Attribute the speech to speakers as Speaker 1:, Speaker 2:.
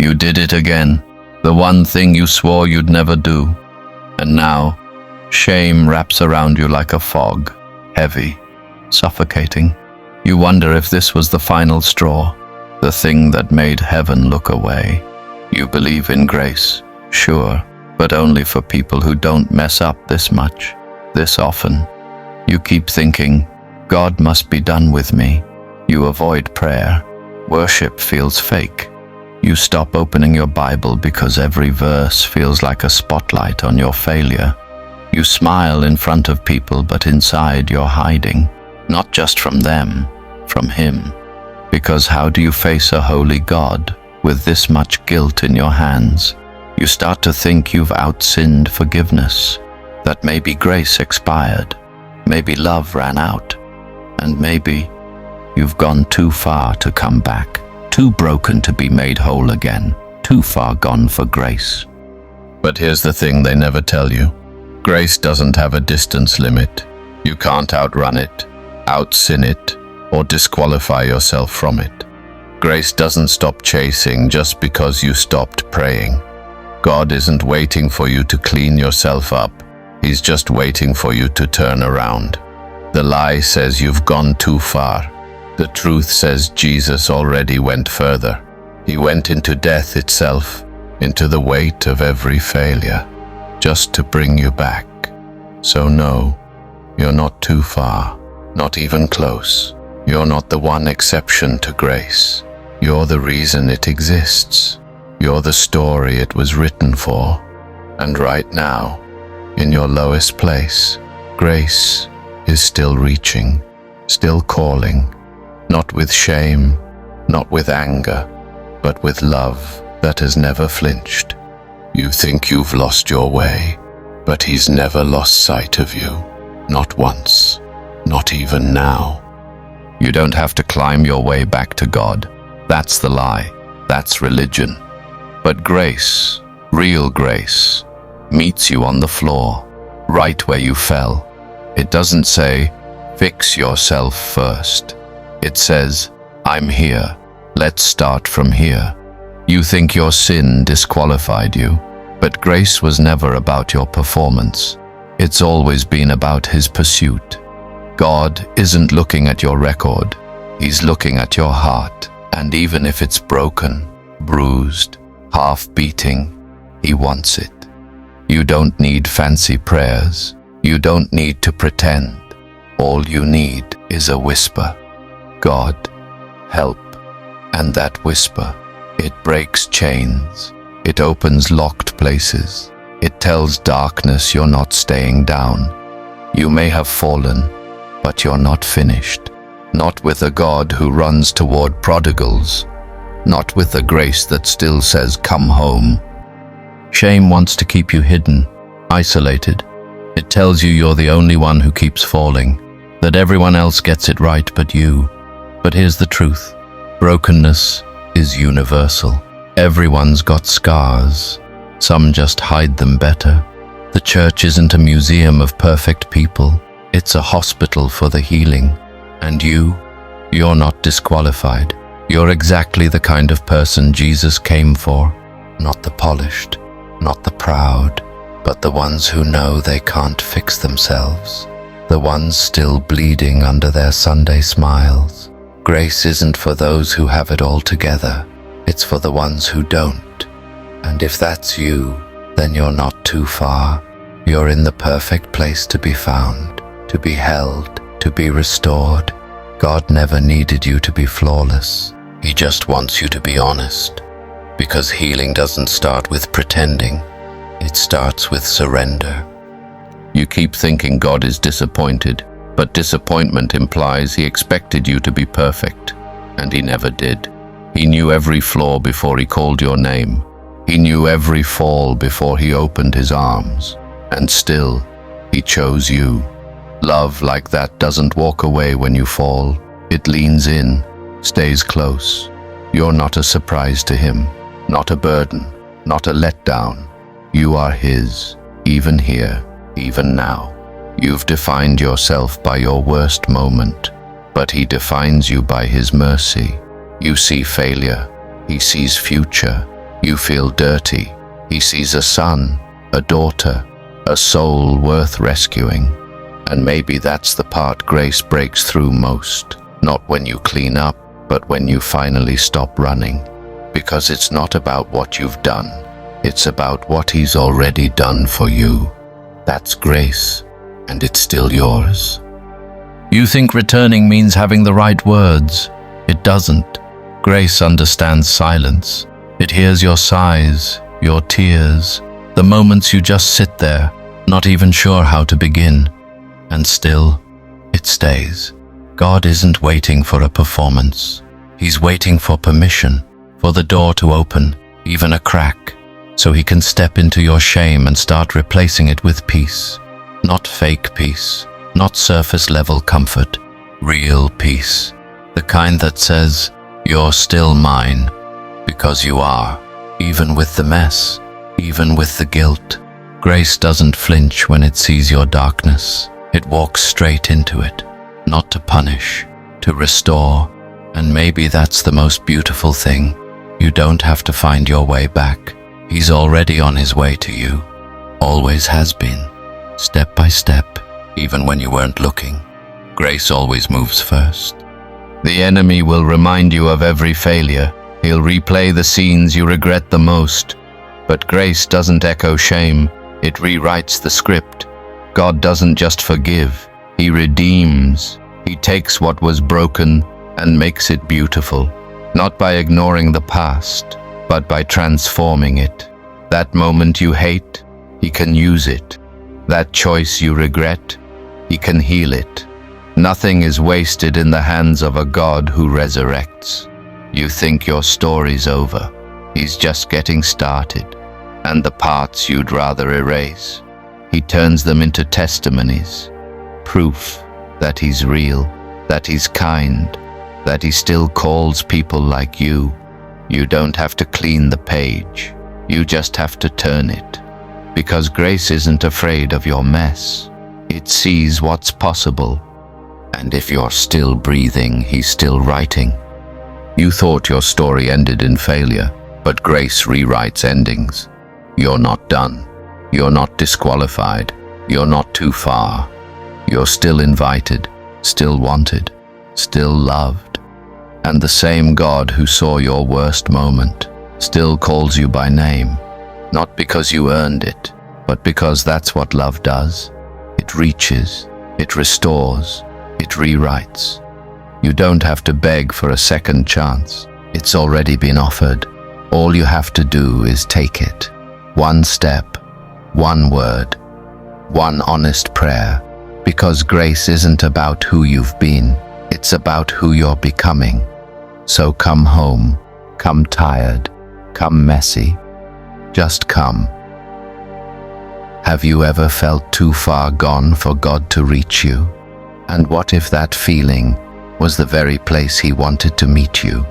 Speaker 1: You did it again, the one thing you swore you'd never do. And now, shame wraps around you like a fog, heavy, suffocating. You wonder if this was the final straw, the thing that made heaven look away. You believe in grace, sure, but only for people who don't mess up this much, this often. You keep thinking, God must be done with me. You avoid prayer. Worship feels fake. You stop opening your Bible because every verse feels like a spotlight on your failure. You smile in front of people, but inside you're hiding, not just from them, from Him. Because how do you face a holy God with this much guilt in your hands? You start to think you've outsinned forgiveness, that maybe grace expired, maybe love ran out, and maybe you've gone too far to come back. Too broken to be made whole again, too far gone for grace. But here's the thing they never tell you. Grace doesn't have a distance limit. You can't outrun it, outsin it, or disqualify yourself from it. Grace doesn't stop chasing just because you stopped praying. God isn't waiting for you to clean yourself up. He's just waiting for you to turn around. The lie says you've gone too far. The truth says Jesus already went further. He went into death itself, into the weight of every failure, just to bring you back. So no, you're not too far, not even close. You're not the one exception to grace. You're the reason it exists. You're the story it was written for. And right now, in your lowest place, grace is still reaching, still calling. Not with shame, not with anger, but with love that has never flinched. You think you've lost your way, but He's never lost sight of you. Not once, not even now. You don't have to climb your way back to God. That's the lie. That's religion. But grace, real grace, meets you on the floor, right where you fell. It doesn't say, fix yourself first. It says, I'm here. Let's start from here. You think your sin disqualified you, but grace was never about your performance. It's always been about His pursuit. God isn't looking at your record. He's looking at your heart. And even if it's broken, bruised, half-beating, He wants it. You don't need fancy prayers. You don't need to pretend. All you need is a whisper. God, help. And that whisper, it breaks chains. It opens locked places. It tells darkness you're not staying down. You may have fallen, but you're not finished. Not with a God who runs toward prodigals. Not with a grace that still says, come home. Shame wants to keep you hidden, isolated. It tells you you're the only one who keeps falling, that everyone else gets it right but you. But here's the truth. Brokenness is universal. Everyone's got scars. Some just hide them better. The church isn't a museum of perfect people. It's a hospital for the healing. And you're not disqualified. You're exactly the kind of person Jesus came for. Not the polished, not the proud, but the ones who know they can't fix themselves. The ones still bleeding under their Sunday smiles. Grace isn't for those who have it all together. It's for the ones who don't. And if that's you, then you're not too far. You're in the perfect place to be found, to be held, to be restored. God never needed you to be flawless. He just wants you to be honest. Because healing doesn't start with pretending. It starts with surrender. You keep thinking God is disappointed, but disappointment implies He expected you to be perfect, and He never did. He knew every flaw before He called your name. He knew every fall before He opened His arms. And still, He chose you. Love like that doesn't walk away when you fall. It leans in, stays close. You're not a surprise to Him, not a burden, not a letdown. You are His, even here, even now. You've defined yourself by your worst moment, but He defines you by His mercy. You see failure, He sees future. You feel dirty. He sees a son, a daughter, a soul worth rescuing. And maybe that's the part grace breaks through most. Not when you clean up, but when you finally stop running. Because it's not about what you've done. It's about what He's already done for you. That's grace, and it's still yours. You think returning means having the right words. It doesn't. Grace understands silence. It hears your sighs, your tears, the moments you just sit there, not even sure how to begin. And still, it stays. God isn't waiting for a performance. He's waiting for permission, for the door to open, even a crack, so He can step into your shame and start replacing it with peace. Not fake peace, not surface-level comfort, real peace. The kind that says, "You're still mine," because you are, even with the mess, even with the guilt. Grace doesn't flinch when it sees your darkness. It walks straight into it, not to punish, to restore. And maybe that's the most beautiful thing. You don't have to find your way back. He's already on His way to you. Always has been. Step by step, even when you weren't looking. Grace always moves first. The enemy will remind you of every failure. He'll replay the scenes you regret the most. But grace doesn't echo shame. It rewrites the script. God doesn't just forgive. He redeems. He takes what was broken and makes it beautiful. Not by ignoring the past, but by transforming it. That moment you hate, He can use it. That choice you regret, He can heal it. Nothing is wasted in the hands of a God who resurrects. You think your story's over. He's just getting started. And the parts you'd rather erase, He turns them into testimonies. Proof that He's real, that He's kind, that He still calls people like you. You don't have to clean the page. You just have to turn it. Because grace isn't afraid of your mess. It sees what's possible. And if you're still breathing, He's still writing. You thought your story ended in failure, but grace rewrites endings. You're not done. You're not disqualified. You're not too far. You're still invited, still wanted, still loved. And the same God who saw your worst moment still calls you by name. Not because you earned it, but because that's what love does. It reaches, it restores, it rewrites. You don't have to beg for a second chance. It's already been offered. All you have to do is take it. One step, one word, one honest prayer. Because grace isn't about who you've been. It's about who you're becoming. So come home, come tired, come messy. Just come. Have you ever felt too far gone for God to reach you? And what if that feeling was the very place He wanted to meet you?